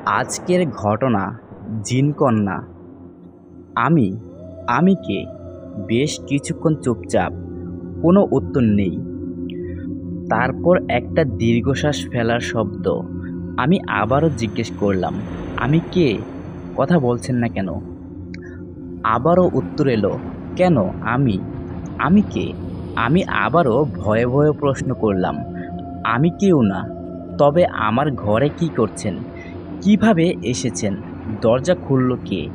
আজকের ঘটনা জিনকন্যা। আমি আমি কে? বেশ কিছুক্ষণ চুপচাপ, কোনো উত্তর নেই। তারপর একটা দীর্ঘশ্বাস ফেলার শব্দ। আমি আবারও জিজ্ঞেস করলাম, আমি কে? কথা বলছেন না কেন? আবারও উত্তর এলো, কেন আমি? আমি কে? আমি আবারও ভয়ে ভয়ে প্রশ্ন করলাম, আমি কেউ না। তবে আমার ঘরে কি করছেন? কিভাবে এসেছেন? দরজা খুলল কে?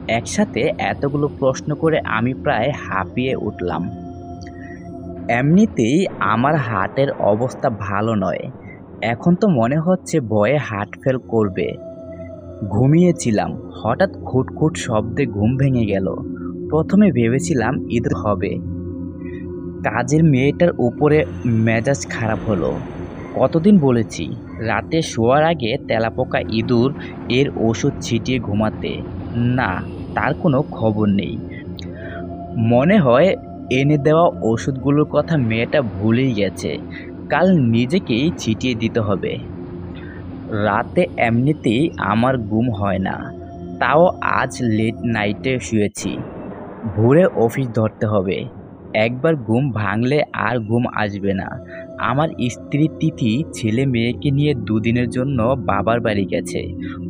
একসাথে এতগুলো প্রশ্ন করে আমি প্রায় হাঁপিয়ে উঠলাম। এমনিতেই আমার হার্টের অবস্থা ভালো নয়। এখন তো মনে হচ্ছে ভয়ে হার্ট ফেল করবে। ঘুমিয়েছিলাম, হঠাৎ খুটখুট শব্দে ঘুম ভেঙে গেল। প্রথমে ভেবেছিলাম ইঁদুর হবে। কাজের মেয়েটার উপরে মেজাজ খারাপ হলো। কতদিন বলেছি রাতে শোয়ার আগে তেলাপোকা ইঁদুর এর ওষুধ ছিটিয়ে ঘুমাতে। না, তার কোনো খবর নেই। মনে হয় এনে দেওয়া ওষুধগুলোর কথা মেয়েটা ভুলেই গেছে। কাল নিজেকেই ছিটিয়ে দিতে হবে। রাতে এমনিতেই আমার ঘুম হয় না, তাও আজ লেট নাইটে শুয়েছি। ভোরে অফিস ধরতে হবে। একবার ঘুম ভাঙলে আর ঘুম আসবে না। আমার স্ত্রী তিথি ছেলে মেয়েকে নিয়ে দুদিনের জন্য বাবার বাড়ি গেছে।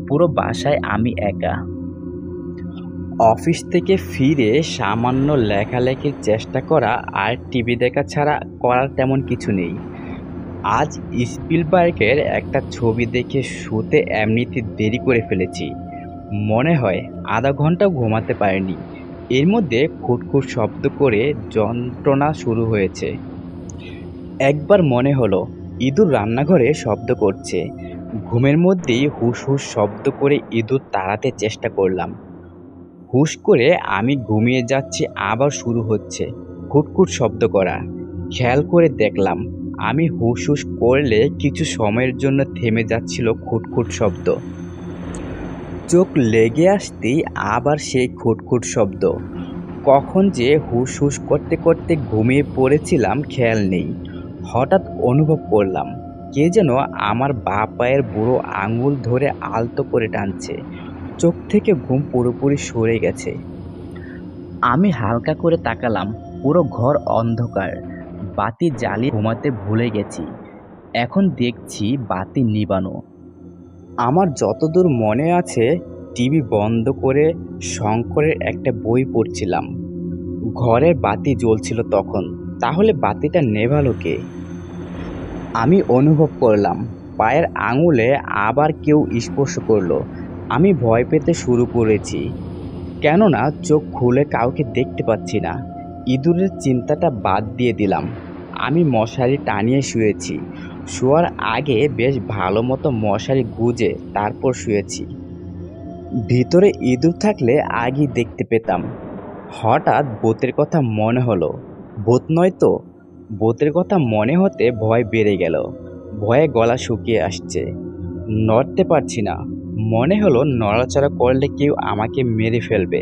পুরো বাসায় আমি একা। অফিস থেকে ফিরে সামান্য লেখালেখির চেষ্টা করা আর টিভি দেখা ছাড়া করার তেমন কিছু নেই। আজ স্পিলবার্গের একটা ছবি দেখে শুতে এমনিতে দেরি করে ফেলেছি। মনে হয় আধা ঘন্টাও ঘুমাতে পারিনি। এর মধ্যে খুটখুট শব্দ করে যন্ত্রণা শুরু হয়েছে। একবার মনে হলো ইঁদুর রান্নাঘরে শব্দ করছে। ঘুমের মধ্যেই হুস হুস শব্দ করে ইঁদুর তাড়াতে চেষ্টা করলাম। হুশ করে আমি ঘুমিয়ে যাচ্ছি, আবার শুরু হচ্ছে খুটখুট শব্দ করা। খেয়াল করে দেখলাম আমি হুশ হুশ করলে কিছু সময়ের জন্য থেমে যাচ্ছিল খুটখুট শব্দ। চোখ লেগে আসতেই আবার সেই খুটখুট শব্দ। কখন যে হুশ হুশ করতে করতে ঘুমিয়ে পড়েছিলাম খেয়াল নেই। হঠাৎ অনুভব করলাম কে যেন আমার বাঁ পায়ের বুড়ো আঙুল ধরে আলতো করে টানছে। চোখ থেকে ঘুম পুরোপুরি সরে গেছে। আমি হালকা করে তাকালাম। পুরো ঘর অন্ধকার। বাতি জ্বালিয়ে ঘুমাতে ভুলে গেছি। এখন দেখছি বাতি নিবানো। আমার যতদূর মনে আছে টিভি বন্ধ করে শঙ্করের একটা বই পড়ছিলাম। ঘরের বাতি জ্বলছিল তখন। তাহলে বাতিটা নেভালো কে? আমি অনুভব করলাম পায়ের আঙুলে আবার কেউ স্পর্শ করলো। আমি ভয় পেতে শুরু করেছি, কেননা চোখ খুলে কাউকে দেখতে পাচ্ছি না। ইঁদুরের চিন্তাটা বাদ দিয়ে দিলাম। আমি মশারি টানিয়ে শুয়েছি। শোয়ার আগে বেশ ভালো মতো মশারি গুজে তারপর শুয়েছি। ভিতরে ইঁদুর থাকলে আগেই দেখতে পেতাম। হঠাৎ ভূতের কথা মনে হলো। ভূত নয় তো? ভূতের কথা মনে হতে ভয় বেড়ে গেল। ভয়ে গলা শুকিয়ে আসছে। নড়তে পারছি না। মনে হলো নড়াচড়া করলে কেউ আমাকে মেরে ফেলবে।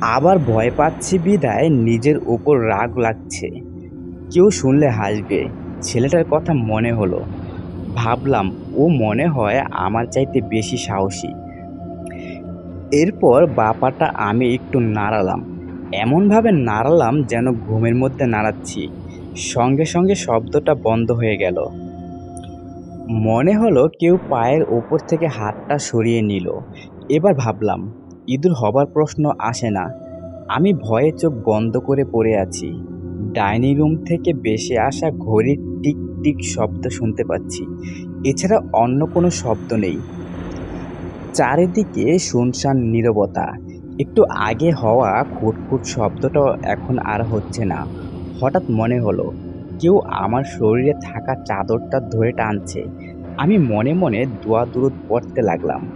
আবার ভয় পাচ্ছি বিধায় নিজের উপর রাগ লাগছে। কেউ শুনলে হাসবে। ছেলেটার কথা মনে হলো। ভাবলাম ও মনে হয় আমার চাইতে বেশি সাহসী। এরপর বাপাটা আমি একটু নাড়ালাম। এমনভাবে নাড়ালাম যেন ঘুমের মধ্যে নাড়াচ্ছি। সঙ্গে সঙ্গে শব্দটা বন্ধ হয়ে গেল। মনে হলো কেউ পায়ের ওপর থেকে হাতটা সরিয়ে নিল। এবার ভাবলাম ইঁদুর হবার প্রশ্ন আসে না। আমি ভয়ে চোখ বন্ধ করে পড়ে আছি। ডাইনিং রুম থেকে ভেসে আসা ঘড়ির টিক টিক শব্দ শুনতে পাচ্ছি। এছাড়া অন্য কোনো শব্দ নেই। চারিদিকে শুনশান নীরবতা। একটু আগে হওয়া খুটখুট শব্দটা এখন আর হচ্ছে না। হঠাৎ মনে হলো কেউ আমার শরীরে থাকা চাদরটা ধরে টানছে। আমি মনে মনে দোয়া দুরুদ পড়তে লাগলাম।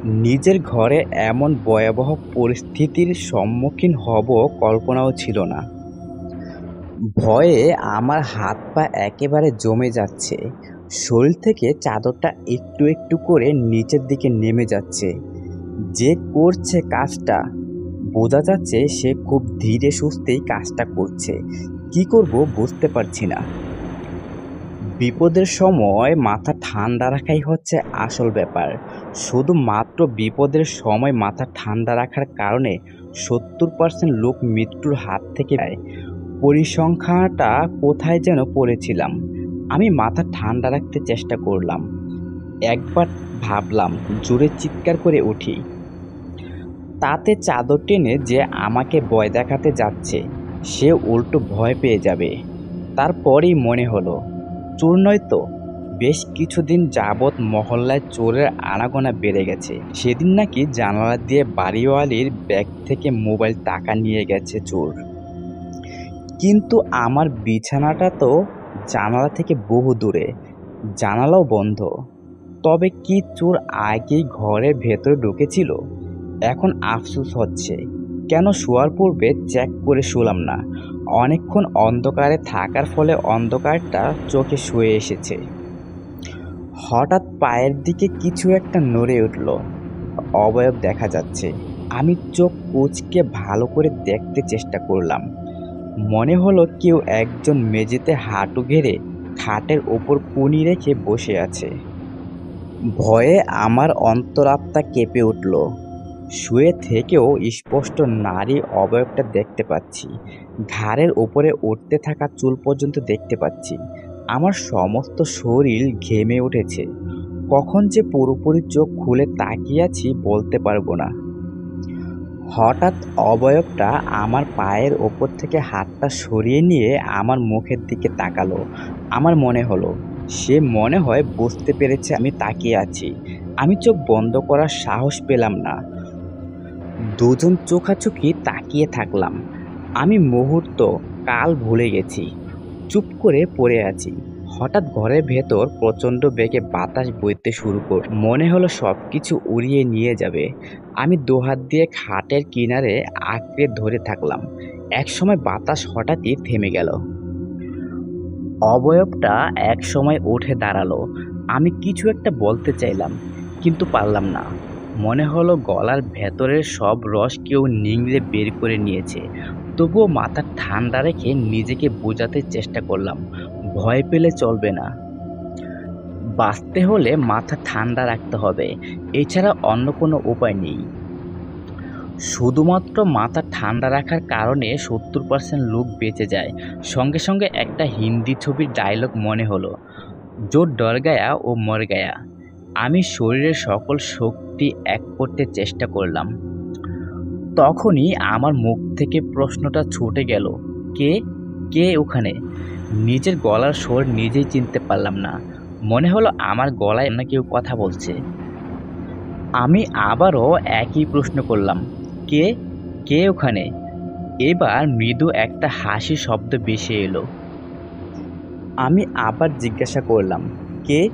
নিজের ঘরে এমন ভয়াবহ পরিস্থিতির সম্মুখীন হব কল্পনাও ছিল না। ভয়ে আমার হাত পা একেবারে জমে যাচ্ছে। শরীর থেকে চাদরটা একটু একটু করে নিচের দিকে নেমে যাচ্ছে। যে করছে কাজটা, বোঝা যাচ্ছে সে খুব ধীরে সুস্থেই কাজটা করছে। কি করব বুঝতে পারছি না। বিপদের সময় মাথা ঠান্ডা রাখাই হচ্ছে আসল ব্যাপার। শুধুমাত্র বিপদের সময় মাথা ঠান্ডা রাখার কারণে ৭০% লোক মৃত্যুর হাত থেকে যায়। পরিসংখ্যানটা কোথায় যেন পড়েছিলাম। আমি মাথা ঠান্ডা রাখতে চেষ্টা করলাম। একবার ভাবলাম জোরে চিৎকার করে উঠি। তাতে চাদর টেনে যে আমাকে ভয় দেখাতে যাচ্ছে সে উল্টো ভয় পেয়ে যাবে। তারপরেই মনে হলো চোর নয় তো। বেশ কিছুদিন যাবৎ মহল্লায় চোরের আনাগোনা বেড়ে গেছে। সেদিন নাকি জানালা দিয়ে বাড়িওয়ালির ব্যাগ থেকে মোবাইল টাকা নিয়ে গেছে চোর। কিন্তু আমার বিছানাটা তো জানালা থেকে বহু দূরে, জানালাও বন্ধ। তবে কি চোর আগেই ঘরের ভেতরে ঢুকেছিল? এখন আফসোস হচ্ছে কেন শোয়ার পূর্বে চেক করে শুলাম না। অনেকক্ষণ অন্ধকারে থাকার ফলে অন্ধকারটা চোখে শুয়ে এসেছে। হঠাৎ পায়ের দিকে কিছু একটা নড়ে উঠল। অবয়ব দেখা যাচ্ছে। আমি চোখ কুঁচকে ভালো করে দেখতে চেষ্টা করলাম। মনে হলো কেউ একজন মেঝেতে হাঁটু গেড়ে খাটের ওপর কুনি রেখে বসে আছে। ভয়ে আমার অন্তরাত্মা কেঁপে উঠল। শুয়ে থেকেও স্পষ্ট নারী অবয়বটা দেখতে পাচ্ছি। ঘাড়ের ওপরে উঠতে থাকা চুল পর্যন্ত দেখতে পাচ্ছি। আমার সমস্ত শরীর ঘেমে উঠেছে। কখন যে পুরোপুরি চোখ খুলে তাকিয়ে আছি বলতে পারবো না। হঠাৎ অবয়বটা আমার পায়ের ওপর থেকে হাতটা সরিয়ে নিয়ে আমার মুখের দিকে তাকালো। আমার মনে হলো সে মনে হয় বুঝতে পেরেছে আমি তাকিয়ে আছি। আমি চোখ বন্ধ করার সাহস পেলাম না। দুজন চোখাচোখি তাকিয়ে থাকলাম। আমি মুহূর্ত কাল ভুলে গেছি। চুপ করে পড়ে আছি। হঠাৎ ঘরের ভেতর প্রচণ্ড বেগে বাতাস বইতে শুরু করল। মনে হলো সবকিছু উড়িয়ে নিয়ে যাবে। আমি দুহাত দিয়ে খাটের কিনারে আঁকড়ে ধরে থাকলাম। একসময় বাতাস হঠাৎই থেমে গেল। অবয়বটা একসময় উঠে দাঁড়ালো। আমি কিছু একটা বলতে চাইলাম, কিন্তু পারলাম না। মনে হলো গলার ভেতরের সব রস কেউ নিংড়ে বের করে নিয়েছে। তবুও মাথা ঠান্ডা রেখে নিজেকে বোঝাতে চেষ্টা করলাম, ভয় পেলে চলবে না। বাঁচতে হলে মাথা ঠান্ডা রাখতে হবে। এছাড়া অন্য কোনো উপায় নেই। শুধুমাত্র মাথা ঠান্ডা রাখার কারণে ৭০% লোক বেঁচে যায়। সঙ্গে সঙ্গে একটা হিন্দি ছবির ডায়লগ মনে হলো, জো ডর গায়া ও মর গায়া। আমি শরীরের সকল শক্তি এক করতে চেষ্টা করলাম। তখনই আমার মুখ থেকে প্রশ্নটা ছুটে গেল, কে? কে ওখানে? নিজের গলার স্বর নিজেই চিনতে পারলাম না। মনে হলো আমার গলায় না কেউ কথা বলছে। আমি আবারও একই প্রশ্ন করলাম, কে? কে ওখানে? এবার মৃদু একটা হাসির শব্দ ভেসে এলো। আমি আবার জিজ্ঞাসা করলাম, কে?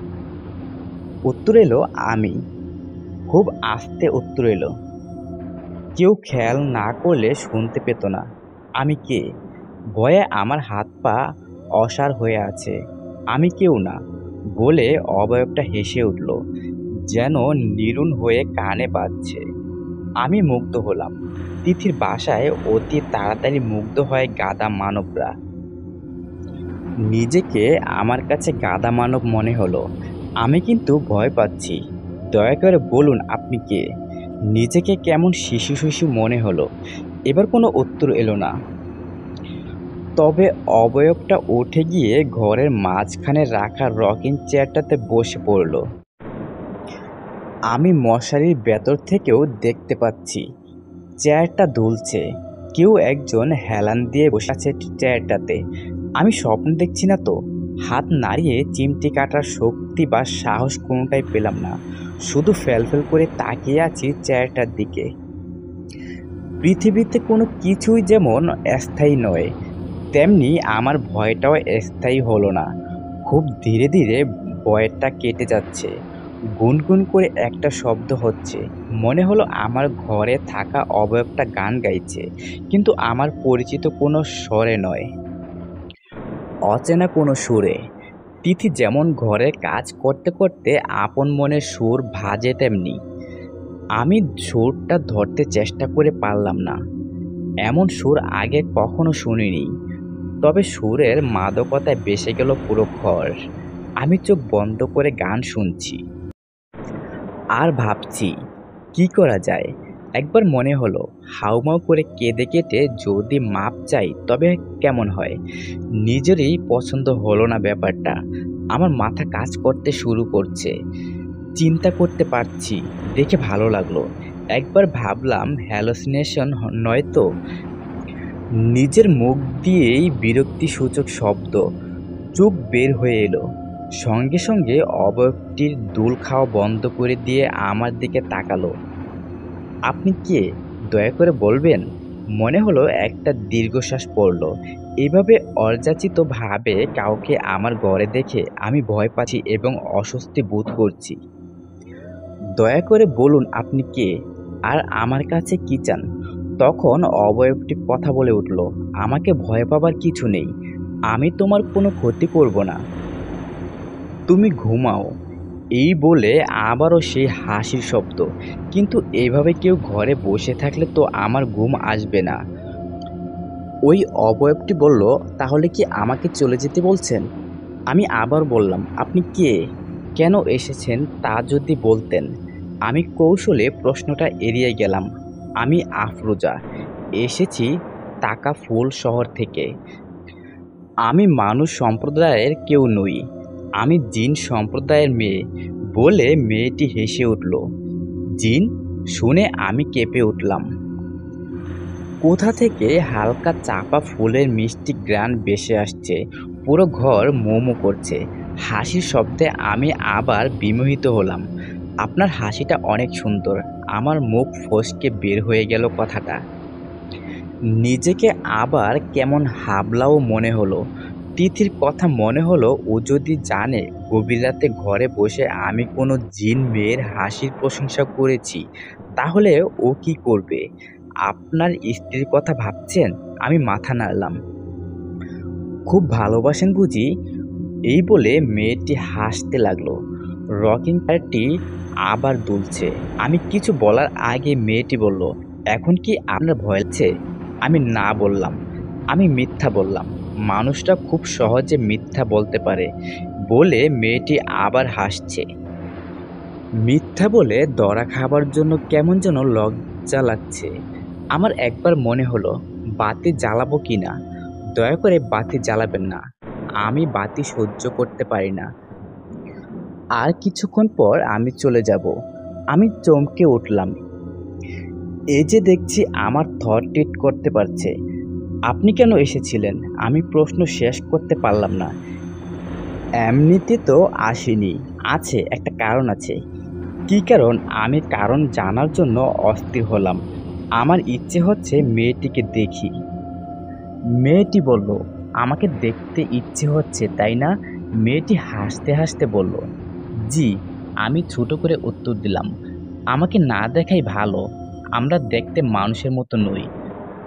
উত্তর এলো আমি। খুব আস্তে উত্তর এলো। কেউ খেয়াল না করলে শুনতে পেত না। আমি কে? ভয়ে আমার হাত পা অসাড় হয়ে আছে। আমি কেউ না বলে অবয়বটা হেসে উঠল, যেন নিরুন হয়ে কানে বাজছে। আমি মুগ্ধ হলাম। তিথির বাসায় অতি তাড়াতাড়ি মুগ্ধ হয় গাধা মানবরা। নিজেকে আমার কাছে গাধা মানব মনে হলো। আমি কিন্তু ভয় পাচ্ছি। দয়া করে বলুন আপনি কে? নিজেকে কেমন শিশু শিশু মনে হলো। এবার কোনো উত্তর এলো না। তবে অবয়বটা উঠে গিয়ে ঘরের মাঝখানে রাখা রকিং চেয়ারটাতে বসে পড়ল। আমি মশারির ভেতর থেকেও দেখতে পাচ্ছি চেয়ারটা দুলছে। কেউ একজন হেলান দিয়ে বসে আছে চেয়ারটাতে। আমি স্বপ্ন দেখছি না তো? হাত নাড়িয়ে চিমটি কাটার শক্তি বা সাহস কোনোটাই পেলাম না। শুধু ফেলফেল করে তাকিয়ে আছি চেয়ারটার দিকে। পৃথিবীতে কোনো কিছুই যেমন স্থায়ী নয়, তেমনি আমার ভয়টাও স্থায়ী হলো না। খুব ধীরে ধীরে ভয়টা কেটে যাচ্ছে। গুনগুন করে একটা শব্দ হচ্ছে। মনে হলো আমার ঘরে থাকা অবয়বটা গান গাইছে, কিন্তু আমার পরিচিত কোনো স্বরে নয়, অচেনা কোনো সুরে। তিথি যেমন ঘরে কাজ করতে করতে আপন মনে সুর ভাজে, তেমনি আমি সুরটা ধরতে চেষ্টা করে পারলাম না। এমন সুর আগে কখনো শুনিনি। তবে সুরের মাদকতায় বেসে গেল পুরো ঘর। আমি চোখ বন্ধ করে গান শুনছি আর ভাবছি কি করা যায়। একবার মনে হলো হাউমাউ করে কেঁদে কেটে যদি মাপ চাই তবে কেমন হয়। নিজেরই পছন্দ হলো না ব্যাপারটা। আমার মাথা কাজ করতে শুরু করছে, চিন্তা করতে পারছি দেখে ভালো লাগলো। একবার ভাবলাম হ্যালোসিনেশন নয় তো। নিজের মুখ দিয়েই বিরক্তিসূচক শব্দ চোখ বের হয়ে এলো। সঙ্গে সঙ্গে অবয়বটির দুল খাওয়া বন্ধ করে দিয়ে আমার দিকে তাকালো। আপনি কে? দয়া করে বলবেন। মনে হলো একটা দীর্ঘশ্বাস পড়ল। এভাবে অযাচিত ভাবে কাউকে আমার ঘরে দেখে আমি ভয় পাচ্ছি এবং অস্বস্তি বোধ করছি। দয়া করে বলুন আপনি কে? আর আমার কাছে কি চান? তখন অবয়বটি কথা বলে উঠল, আমাকে ভয় পাবার কিছু নেই। আমি তোমার কোনো ক্ষতি করব না। তুমি ঘুমাও। এই বলে আবারও সেই হাসির শব্দ। কিন্তু এভাবে কেউ ঘরে বসে থাকলে তো আমার ঘুম আসবে না। ওই অবয়বটি বলল, তাহলে কি আমাকে চলে যেতে বলছেন? আমি আবার বললাম, আপনি কে? কেন এসেছেন তা যদি বলতেন। আমি কৌশলে প্রশ্নটা এড়িয়ে গেলাম। আমি আফরোজা। এসেছি টাকা ফুল শহর থেকে। আমি মানুষ সম্প্রদায়ের কেউ নই। আমি জিন সম্প্রদায়ের মেয়ে। বলে মেয়েটি হেসে উঠল। জিন? শুনে আমি কেঁপে উঠলাম। কোথা থেকে হালকা চাপা ফুলের মিষ্টি ঘ্রাণ ভেসে আসছে। পুরো ঘর মো মো করছে। হাসির শব্দে আমি আবার বিমোহিত হলাম। আপনার হাসিটা অনেক সুন্দর। আমার মুখ ফসকে বের হয়ে গেল কথাটা। নিজেকে আবার কেমন হাবলাও মনে হলো। তিথির কথা মনে হলো, ও যদি জানে গভীর রাতে ঘরে বসে আমি কোনো জিন মেয়ের হাসির প্রশংসা করেছি, তাহলে ও কি করবে? আপনার স্ত্রীর কথা ভাবছেন? আমি মাথা নাড়লাম। খুব ভালোবাসেন বুঝি? এই বলে মেয়েটি হাসতে লাগলো। রকিং চেয়ারটি আবার দুলছে। আমি কিছু বলার আগে মেয়েটি বলল, এখন কি আপনার ভয় লাগছে? আমি না বললাম। আমি মিথ্যা বললাম। মানুষটা খুব সহজে মিথ্যা বলতে পারে। বলে মেয়েটি আবার হাসছে। মিথ্যা বলে ধরা খাবার জন্য কেমন যেন লজ্জা লাগছে। আমার একবার মনে হলো বাতি জ্বালাবো কিনা। দয়া করে বাতি জ্বালাবেন না। আমি বাতি সহ্য করতে পারি না। আর কিছুক্ষণ পর আমি চলে যাব। আমি চমকে উঠলাম। এই যে দেখছি আমার থট করতে পারছে। আপনি কেন এসেছিলেন? আমি প্রশ্ন শেষ করতে পারলাম না। এমনিতে তো আসেনি। আছে, একটা কারণ আছে। কী কারণ? আমি কারণ জানার জন্য অস্থির হলাম। আমার ইচ্ছে হচ্ছে মেয়েটিকে দেখি। মেয়েটি বলল, আমাকে দেখতে ইচ্ছে হচ্ছে তাই না? মেয়েটি হাসতে হাসতে বলল, জি। আমি ছোট করে উত্তর দিলাম, আমাকে না দেখাই ভালো। আমরা দেখতে মানুষের মতো নই।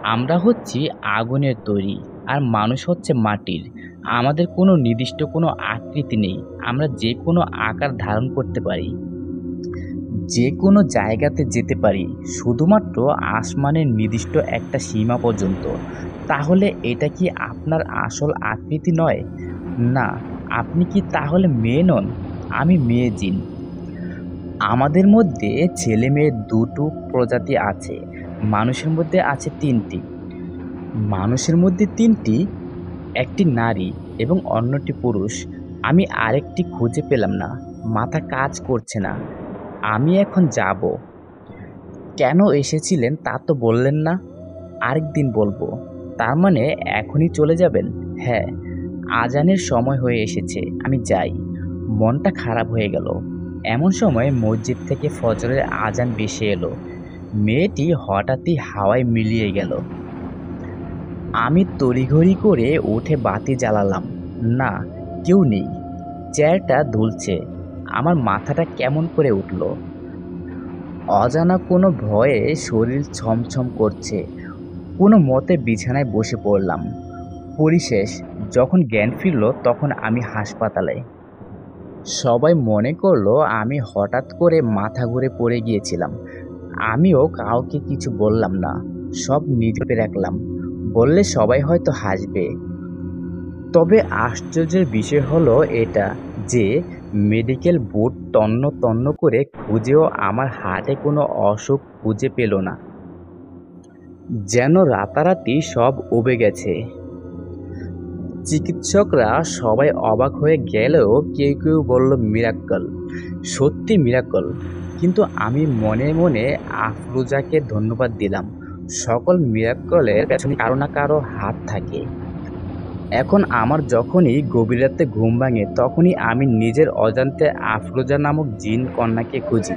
আমরা হচ্ছি আগুনের তৈরি, আর মানুষ হচ্ছে মাটির। আমাদের কোনো নির্দিষ্ট কোনো আকৃতি নেই। আমরা যে কোনো আকার ধারণ করতে পারি, যে কোনো জায়গাতে যেতে পারি, শুধুমাত্র আসমানের নির্দিষ্ট একটা সীমা পর্যন্ত। তাহলে এটা কি আপনার আসল আকৃতি নয়? না। আপনি কি তাহলে মেয়ে নন? আমি মেয়ে জিন। আমাদের মধ্যে ছেলে মেয়ে দুটো প্রজাতি আছে। মানুষের মধ্যে আছে তিনটি। মানুষের মধ্যে তিনটি, একটি নারী এবং অন্যটি পুরুষ। আমি আরেকটি খুঁজে পেলাম না। মাথা কাজ করছে না। আমি এখন যাব। কেন এসেছিলেন তা তো বললেন না। আরেকদিন বলবো। তার মানে এখনই চলে যাবেন? হ্যাঁ, আজানের সময় হয়ে এসেছে, আমি যাই। মনটা খারাপ হয়ে গেল। এমন সময় মসজিদ থেকে ফজরের আজান ভেসে এলো। মেয়েটি হঠাৎই হাওয়ায় মিলিয়ে গেল। আমি তড়িঘড়ি করে উঠে বাতি জ্বালালাম। না, কেউ নেই। চেয়ারটা দুলছে। আমার মাথাটা কেমন করে উঠল। অজানা কোনো ভয়ে শরীর ছমছম করছে। কোনো মতে বিছানায় বসে পড়লাম। পরিশেষ যখন জ্ঞান ফিরল তখন আমি হাসপাতালে। সবাই মনে করলো আমি হঠাৎ করে মাথা ঘুরে পড়ে গিয়েছিলাম। আমিও কাউকে কিছু বললাম না। সব নিজে রাখলাম। বললে সবাই হয়তো হাসবে। তবে আশ্চর্যের বিষয় হলো এটা যে মেডিকেল বোর্ড তন্ন তন্ন করে খুঁজেও আমার হার্টে কোনো অসুখ খুঁজে পেল না। যেন রাতারাতি সব উবে গেছে। চিকিৎসকরা সবাই অবাক হয়ে গেলেও কেউ কেউ বলল মিরাক্কল, সত্যি মিরাক্কল। কিন্তু আমি মনে মনে আফরোজাকে ধন্যবাদ দিলাম। সকল মিরাক্কলের পেছনে কারো না কারো হাত থাকে। এখন আমার যখনই গভীর রাতে ঘুম ভাঙে তখনই আমি নিজের অজান্তে আফরোজা নামক জিন কন্যাকে খুঁজি।